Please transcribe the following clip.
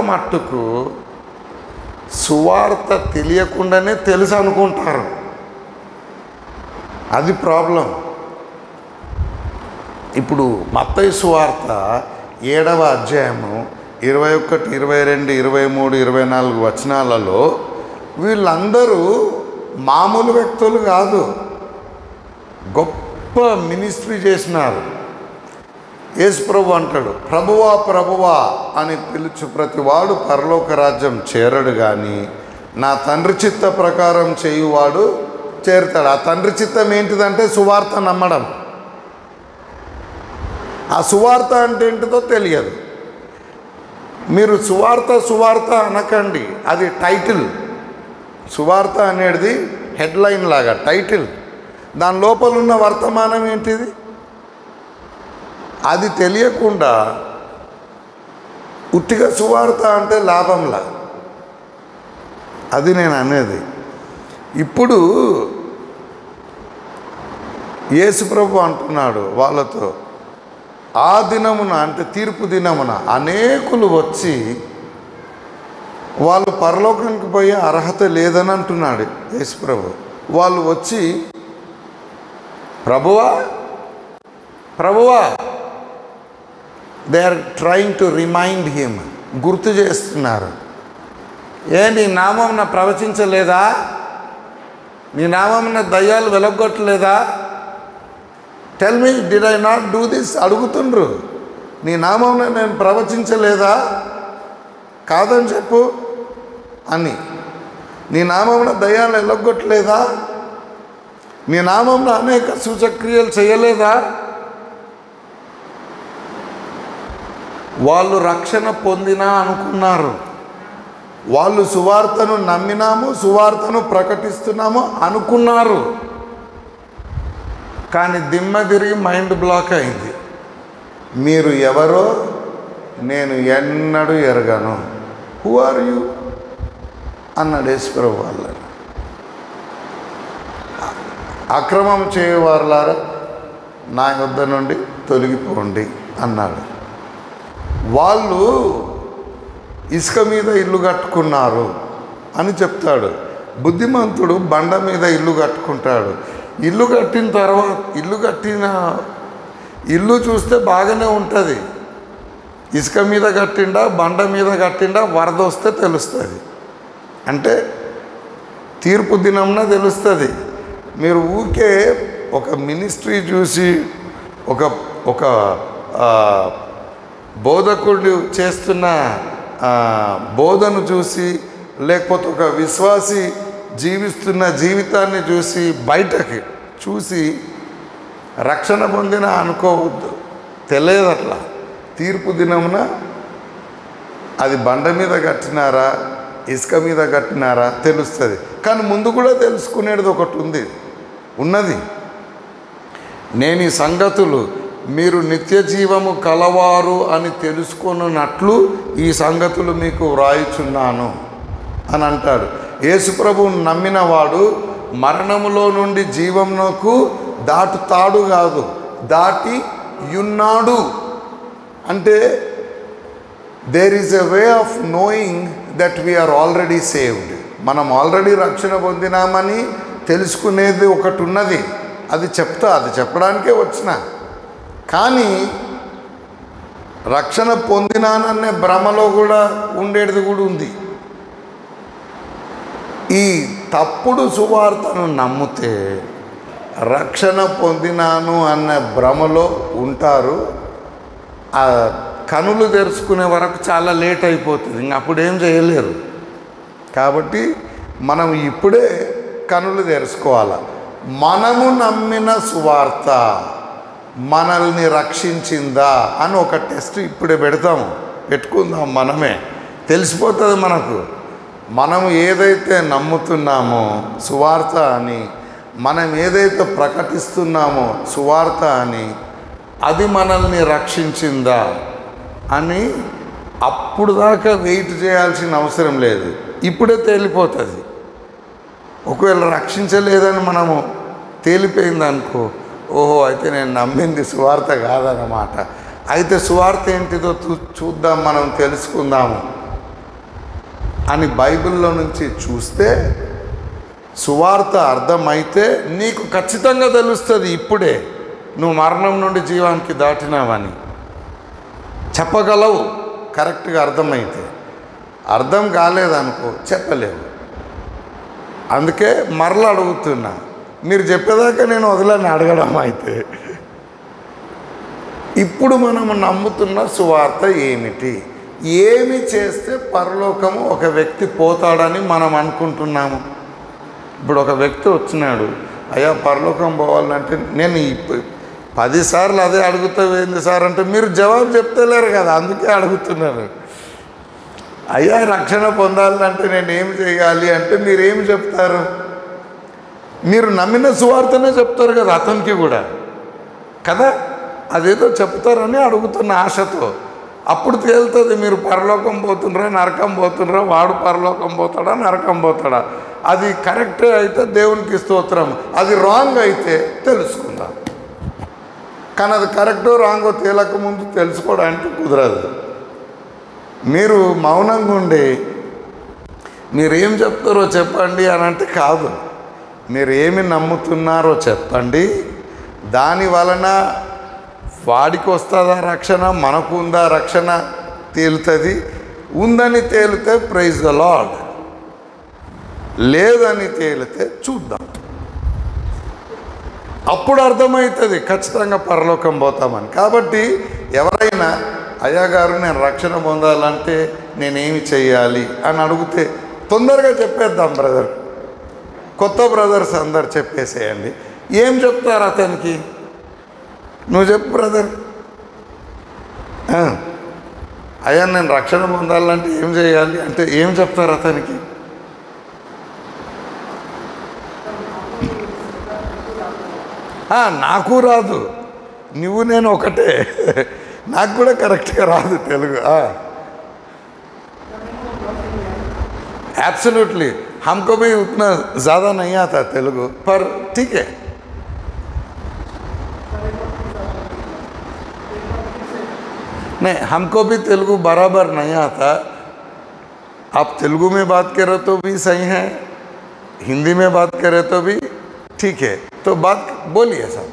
మట్టుకు సువార్త తెలియకుండానే తెలుసు అనుకుంటారు. అది ప్రాబ్లం. ఇప్పుడు మత్తయి సువార్త 7వ అధ్యాయము 21, 22, 23, 24 వచనాలలో వీళ్ళందరూ మామూలు వ్యక్తులు కాదు, గొప్ప మినిస్ట్రీ చేసినారు. యేసుప్రభు అంటాడు, ప్రభువా ప్రభువా అని పిలుచు ప్రతివాడు పరలోక రాజ్యం చేరడు కానీ నా తండ్రి చిత్త ప్రకారం చేయువాడు చేరుతాడు. ఆ తండ్రి చిత్తం ఏంటిదంటే సువార్త నమ్మడం. ఆ సువార్త అంటే ఏంటిదో తెలియదు. మీరు సువార్త అనకండి, అది టైటిల్. సువార్త అనేది హెడ్లైన్ లాగా టైటిల్. దాని లోపల ఉన్న వర్తమానం ఏంటిది అది తెలియకుండా ఉట్టిగా సువార్త అంటే లాభంలా. అది నేను అనేది. ఇప్పుడు యేసుప్రభు అంటున్నాడు వాళ్ళతో, ఆ దినమున అంటే తీర్పు దినమున అనేకులు వచ్చి వాళ్ళు పరలోకానికి పోయే అర్హత లేదని అంటున్నాడు యేసుప్రభు. వాళ్ళు వచ్చి ప్రభువా ప్రభువా, they are trying to remind him, గుర్తు చేస్తున్నారు. నీ నామమున ప్రవచించలేదా? నీ నామమున దయ్యాలు వెలగొట్టలేదా? Tell me, did I not do this? అడుగుతుండ్రు. నీ నామమున నేను ప్రవచించలేదా? కాదని చెప్పు అని. నీ నామమున దయ్యాలు వెలగొట్టలేదా? నీ నామమున అనేక సూచక్రియలు చేయలేదా? వాళ్ళు రక్షణ పొందినా అనుకున్నారు. వాళ్ళు సువార్తను నమ్మినాము, సువార్తను ప్రకటిస్తున్నాము అనుకున్నారు. కానీ దిమ్మ తిరిగి మైండ్ బ్లాక్ అయింది. మీరు ఎవరో నేను ఎన్నడూ ఎరగను, హూ ఆర్ యూ అన్నాడు యేసుప్రభు వాళ్ళని. అక్రమం చేయవారులారా నా యొద్ద నుండి తొలగిపోండి అన్నాడు. వాళ్ళు ఇసుక మీద ఇల్లు కట్టుకున్నారు అని చెప్తాడు. బుద్ధిమంతుడు బండ మీద ఇల్లు కట్టుకుంటాడు. ఇల్లు కట్టిన తర్వాత ఇల్లు చూస్తే బాగానే ఉంటుంది. ఇసుక మీద కట్టిండా బండ మీద కట్టిండా వరద వస్తే తెలుస్తుంది, అంటే తీర్పు దినంన తెలుస్తుంది. మీరు ఊరికే ఒక మినిస్ట్రీ చూసి ఒక బోధకుడు చేస్తున్న బోధను చూసి, లేకపోతే ఒక విశ్వాసి జీవిస్తున్న జీవితాన్ని చూసి బయటకి చూసి రక్షణ పొందిన అనుకోవద్దు. తెలియదు అట్లా. తీర్పు దినమున అది బండ మీద కట్టినారా ఇసుక మీద కట్టినారా తెలుస్తుంది. కానీ ముందు కూడా తెలుసుకునేది ఒకటి ఉన్నది. నేను ఈ సంగతులు మీరు నిత్య జీవము కలవారు అని తెలుసుకొనున్నట్లు ఈ సంగతులు మీకు వ్రాయుచున్నాను అని అంటాడు. యేసుప్రభువును నమ్మినవాడు మరణములో నుండి జీవమునకు దాటుతాడు కాదు, దాటి యున్నాడు. అంటే there is a way of knowing that we are already saved. మనం ఆల్రెడీ రక్షణ పొందినామని తెలుసుకునేది ఒకటి ఉన్నది. అది చెప్పడానికే వచ్చిన. కానీ రక్షణ పొందినాననే భ్రమలో కూడా ఉండేది కూడా ఉంది. ఈ తప్పుడు సువార్తను నమ్మితే రక్షణ పొందినాను అన్న భ్రమలో ఉంటారు. ఆ కనులు తెరుచుకునే వరకు చాలా లేట్ అయిపోతుంది, ఇంక అప్పుడేం చేయలేరు. కాబట్టి మనం ఇప్పుడే కనులు తెరుచుకోవాలి. మనము నమ్మిన సువార్త మనల్ని రక్షించిందా అని ఒక టెస్ట్ ఇప్పుడే పెట్టుకుందాం. మనమే తెలిసిపోతుంది మనకు. మనము ఏదైతే నమ్ముతున్నామో సువార్త అని, మనం ఏదైతే ప్రకటిస్తున్నామో సువార్త అని, అది మనల్ని రక్షించిందా అని అప్పుడు దాకా వెయిట్ చేయాల్సిన అవసరం లేదు. ఇప్పుడే తేలిపోతుంది. ఒకవేళ రక్షించలేదని మనము తేలిపోయింది అనుకో, ఓహో అయితే నేను నమ్మింది సువార్త కాదన్నమాట. అయితే సువార్త ఏంటిదో చూద్దాం, మనం తెలుసుకుందాము అని బైబిల్లో నుంచి చూస్తే, సువార్త అర్థమైతే నీకు ఖచ్చితంగా తెలుస్తుంది. ఇప్పుడే నువ్వు మరణం నుండి జీవానికి దాటినావని చెప్పగలవు, కరెక్ట్గా అర్థమైతే. అర్థం కాలేదనుకో చెప్పలేవు. అందుకే మరలా అడుగుతున్నా, మీరు చెప్పేదాకా నేను వదలని అడగడం. అయితే ఇప్పుడు మనం నమ్ముతున్న సువార్త ఏమిటి? ఏమి చేస్తే పరలోకము ఒక వ్యక్తి పోతాడని మనం అనుకుంటున్నాము? ఇప్పుడు ఒక వ్యక్తి వచ్చినాడు, అయ్యా పరలోకం పోవాలంటే, నేను 10 సార్లు అదే అడుగుతావేంది సార్ అంటే మీరు జవాబు చెప్తలేరు కదా, అందుకే అడుగుతున్నారు. అయ్యా రక్షణ పొందాలంటే నేను ఏం చేయాలి అంటే మీరేం చెప్తారు? మీరు నమ్మిన సువార్తనే చెప్తారు కదా అతనికి కూడా కదా, అదేదో చెప్తారని అడుగుతున్న ఆశతో. అప్పుడు తేలుతుంది మీరు పరలోకం పోతుండ్రా నరకం పోతుండ్రా, వాడు పరలోకం పోతాడా నరకం పోతాడా. అది కరెక్టే అయితే దేవునికి స్తోత్రం, అది రాంగ్ అయితే తెలుసుకుందాం. కానీ అది కరెక్టో రాంగో తేలక ముందు తెలుసుకోవడానికి కుదరదు. మీరు మౌనంగా ఉండి మీరేం చెప్తారో చెప్పండి అని అంటే కాదు, మీరు ఏమి నమ్ముతున్నారో చెప్పండి. దాని వలన వాడికి వస్తుందా రక్షణ, మనకు ఉందా రక్షణ తేలుతుంది. ఉందని తేలితే ప్రైజ్ ద లార్డ్, లేదని తేలితే చూద్దాం. అప్పుడు అర్థమవుతుంది ఖచ్చితంగా పరలోకం పోతామని. కాబట్టి ఎవరైనా అయ్యా గారు నేను రక్షణ పొందాలంటే నేనేమి చెయ్యాలి అని అడిగితే తొందరగా చెప్పేద్దాం బ్రదర్. కొత్త బ్రదర్స్ అందరు చెప్పేసేయండి. ఏం చెప్తారు అతనికి? నువ్వు చెప్పు బ్రదర్. అయ్యా నేను రక్షణ పొందాలంటే ఏం చేయాలి అంటే ఏం చెప్తారు అతనికి? నాకు రాదు, నువ్వు నేను ఒకటే, నాకు కూడా కరెక్ట్గా రాదు తెలుగు. एब्सोल्युटली हमको भी उतना ज़्यादा नहीं आता तेलुगु, पर ठीक है. नहीं, हमको भी तेलुगु बराबर नहीं आता. आप तेलुगु में बात करो तो भी सही है, हिंदी में बात करें तो भी ठीक है. तो बात बोलिए साहब.